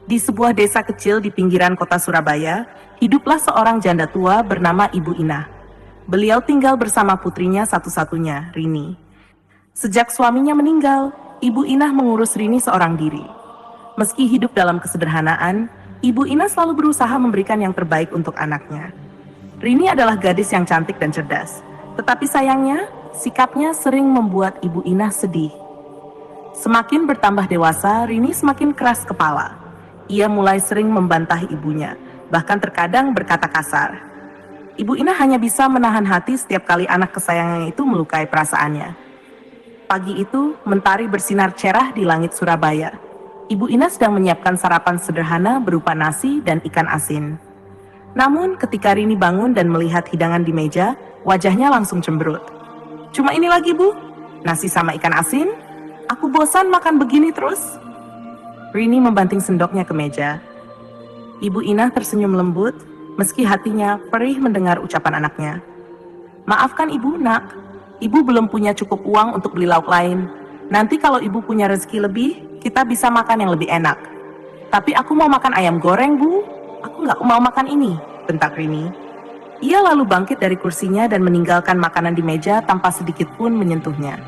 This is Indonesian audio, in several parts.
Di sebuah desa kecil di pinggiran kota Surabaya, hiduplah seorang janda tua bernama Ibu Inah. Beliau tinggal bersama putrinya satu-satunya, Rini. Sejak suaminya meninggal, Ibu Inah mengurus Rini seorang diri. Meski hidup dalam kesederhanaan, Ibu Inah selalu berusaha memberikan yang terbaik untuk anaknya. Rini adalah gadis yang cantik dan cerdas, tetapi sayangnya, sikapnya sering membuat Ibu Inah sedih. Semakin bertambah dewasa, Rini semakin keras kepala. Ia mulai sering membantah ibunya, bahkan terkadang berkata kasar. Ibu Inah hanya bisa menahan hati setiap kali anak kesayangannya itu melukai perasaannya. Pagi itu, mentari bersinar cerah di langit Surabaya. Ibu Inah sedang menyiapkan sarapan sederhana berupa nasi dan ikan asin. Namun, ketika Rini bangun dan melihat hidangan di meja, wajahnya langsung cemberut. "Cuma ini lagi, Bu? Nasi sama ikan asin? Aku bosan makan begini terus." Rini membanting sendoknya ke meja. Ibu Inah tersenyum lembut, meski hatinya perih mendengar ucapan anaknya. "Maafkan Ibu, Nak. Ibu belum punya cukup uang untuk beli lauk lain. Nanti kalau Ibu punya rezeki lebih, kita bisa makan yang lebih enak. Tapi aku mau makan ayam goreng, Bu. Aku nggak mau makan ini," bentak Rini. Ia lalu bangkit dari kursinya dan meninggalkan makanan di meja tanpa sedikit pun menyentuhnya.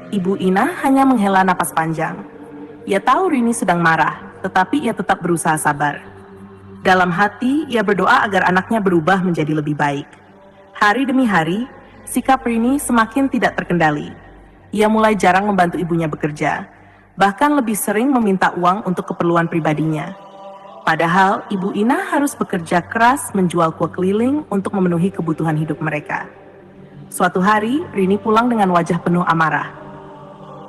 Ibu Inah hanya menghela napas panjang. Ia tahu Rini sedang marah, tetapi ia tetap berusaha sabar. Dalam hati, ia berdoa agar anaknya berubah menjadi lebih baik. Hari demi hari, sikap Rini semakin tidak terkendali. Ia mulai jarang membantu ibunya bekerja, bahkan lebih sering meminta uang untuk keperluan pribadinya. Padahal, Ibu Inah harus bekerja keras menjual kue keliling untuk memenuhi kebutuhan hidup mereka. Suatu hari, Rini pulang dengan wajah penuh amarah.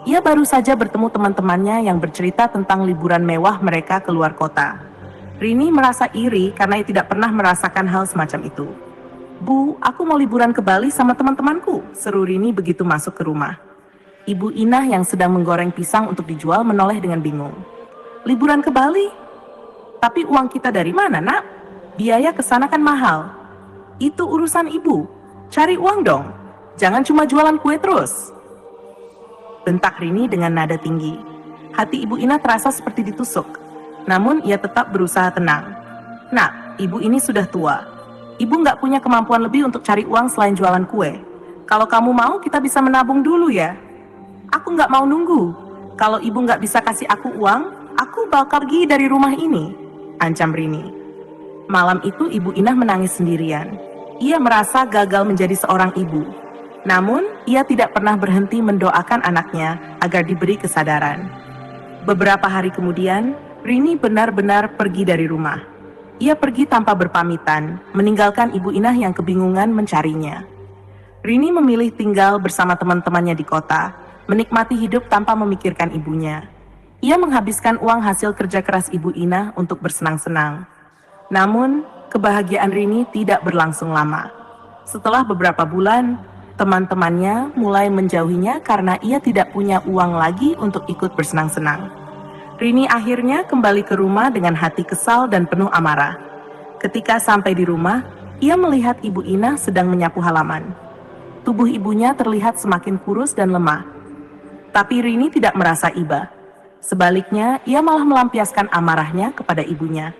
Ia baru saja bertemu teman-temannya yang bercerita tentang liburan mewah mereka ke luar kota. Rini merasa iri karena ia tidak pernah merasakan hal semacam itu. "Bu, aku mau liburan ke Bali sama teman-temanku," seru Rini begitu masuk ke rumah. Ibu Inah yang sedang menggoreng pisang untuk dijual menoleh dengan bingung. "Liburan ke Bali? Tapi uang kita dari mana, Nak? Biaya ke sana kan mahal." "Itu urusan Ibu. Cari uang dong. Jangan cuma jualan kue terus," bentak Rini dengan nada tinggi. Hati Ibu Inah terasa seperti ditusuk. Namun ia tetap berusaha tenang. "Nak, Ibu ini sudah tua. Ibu nggak punya kemampuan lebih untuk cari uang selain jualan kue. Kalau kamu mau, kita bisa menabung dulu ya." "Aku nggak mau nunggu. Kalau Ibu nggak bisa kasih aku uang, aku bakal pergi dari rumah ini," ancam Rini. Malam itu Ibu Inah menangis sendirian. Ia merasa gagal menjadi seorang ibu. Namun, ia tidak pernah berhenti mendoakan anaknya agar diberi kesadaran. Beberapa hari kemudian, Rini benar-benar pergi dari rumah. Ia pergi tanpa berpamitan, meninggalkan Ibu Inah yang kebingungan mencarinya. Rini memilih tinggal bersama teman-temannya di kota, menikmati hidup tanpa memikirkan ibunya. Ia menghabiskan uang hasil kerja keras Ibu Inah untuk bersenang-senang. Namun, kebahagiaan Rini tidak berlangsung lama. Setelah beberapa bulan, teman-temannya mulai menjauhinya karena ia tidak punya uang lagi untuk ikut bersenang-senang. Rini akhirnya kembali ke rumah dengan hati kesal dan penuh amarah. Ketika sampai di rumah, ia melihat Ibu Inah sedang menyapu halaman. Tubuh ibunya terlihat semakin kurus dan lemah. Tapi Rini tidak merasa iba. Sebaliknya, ia malah melampiaskan amarahnya kepada ibunya.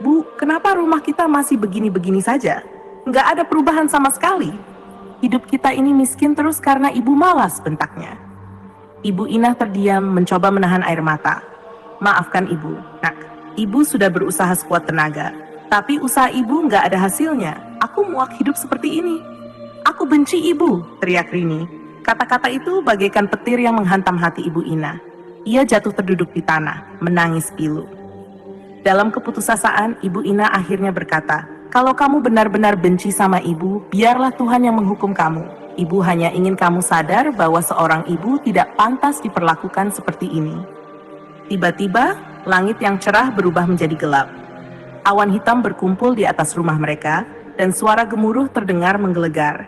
"Bu, kenapa rumah kita masih begini-begini saja? Nggak ada perubahan sama sekali. Hidup kita ini miskin terus karena Ibu malas," bentaknya. Ibu Inah terdiam mencoba menahan air mata. "Maafkan Ibu, Nak. Ibu sudah berusaha sekuat tenaga. Tapi usaha Ibu nggak ada hasilnya. Aku muak hidup seperti ini. Aku benci Ibu," teriak Rini. Kata-kata itu bagaikan petir yang menghantam hati Ibu Inah. Ia jatuh terduduk di tanah, menangis pilu. Dalam keputusasaan, Ibu Inah akhirnya berkata, "Kalau kamu benar-benar benci sama Ibu, biarlah Tuhan yang menghukum kamu. Ibu hanya ingin kamu sadar bahwa seorang ibu tidak pantas diperlakukan seperti ini." Tiba-tiba, langit yang cerah berubah menjadi gelap. Awan hitam berkumpul di atas rumah mereka, dan suara gemuruh terdengar menggelegar.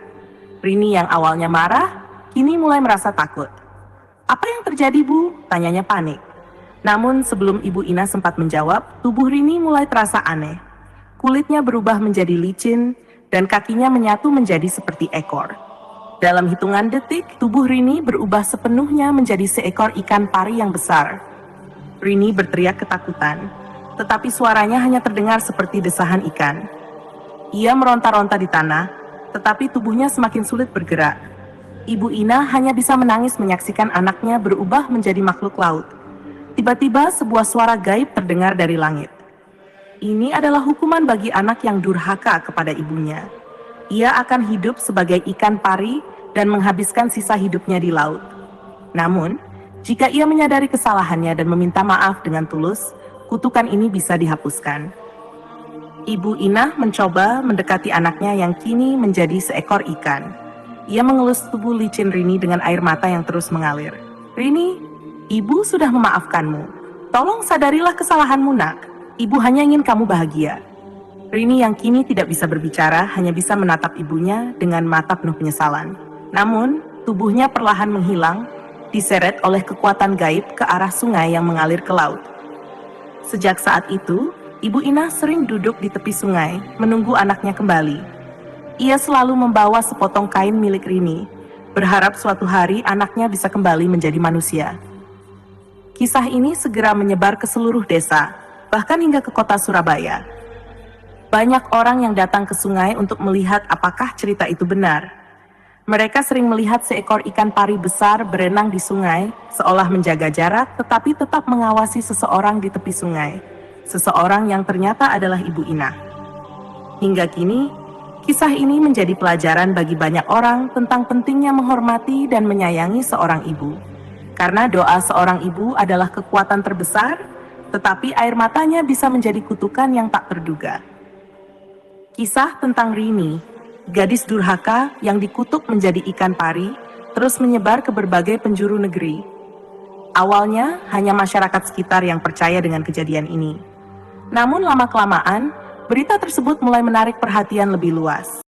Rini yang awalnya marah, kini mulai merasa takut. "Apa yang terjadi, Bu?" tanyanya panik. Namun sebelum Ibu Inah sempat menjawab, tubuh Rini mulai terasa aneh. Kulitnya berubah menjadi licin, dan kakinya menyatu menjadi seperti ekor. Dalam hitungan detik, tubuh Rini berubah sepenuhnya menjadi seekor ikan pari yang besar. Rini berteriak ketakutan. tetapi suaranya hanya terdengar seperti desahan ikan. Ia meronta-ronta di tanah, tetapi tubuhnya semakin sulit bergerak. Ibu Ina hanya bisa menangis menyaksikan anaknya berubah menjadi makhluk laut. Tiba-tiba sebuah suara gaib terdengar dari langit. Ini adalah hukuman bagi anak yang durhaka kepada ibunya. Ia akan hidup sebagai ikan pari dan menghabiskan sisa hidupnya di laut. Namun, jika ia menyadari kesalahannya dan meminta maaf dengan tulus, kutukan ini bisa dihapuskan. Ibu Inah mencoba mendekati anaknya yang kini menjadi seekor ikan. Ia mengelus tubuh licin Rini dengan air mata yang terus mengalir. "Rini, ibu sudah memaafkanmu. Tolong sadarilah kesalahanmu, nak. Ibu hanya ingin kamu bahagia." Rini yang kini tidak bisa berbicara hanya bisa menatap ibunya dengan mata penuh penyesalan. Namun, tubuhnya perlahan menghilang, diseret oleh kekuatan gaib ke arah sungai yang mengalir ke laut. Sejak saat itu, Ibu Inah sering duduk di tepi sungai, menunggu anaknya kembali. Ia selalu membawa sepotong kain milik Rini, berharap suatu hari anaknya bisa kembali menjadi manusia. Kisah ini segera menyebar ke seluruh desa, bahkan hingga ke kota Surabaya. Banyak orang yang datang ke sungai untuk melihat apakah cerita itu benar. Mereka sering melihat seekor ikan pari besar berenang di sungai, seolah menjaga jarak tetapi tetap mengawasi seseorang di tepi sungai. Seseorang yang ternyata adalah Ibu Inah. Hingga kini, kisah ini menjadi pelajaran bagi banyak orang tentang pentingnya menghormati dan menyayangi seorang ibu. Karena doa seorang ibu adalah kekuatan terbesar, tetapi air matanya bisa menjadi kutukan yang tak terduga. Kisah tentang Rini, gadis durhaka yang dikutuk menjadi ikan pari, terus menyebar ke berbagai penjuru negeri. Awalnya hanya masyarakat sekitar yang percaya dengan kejadian ini. Namun lama-kelamaan, berita tersebut mulai menarik perhatian lebih luas.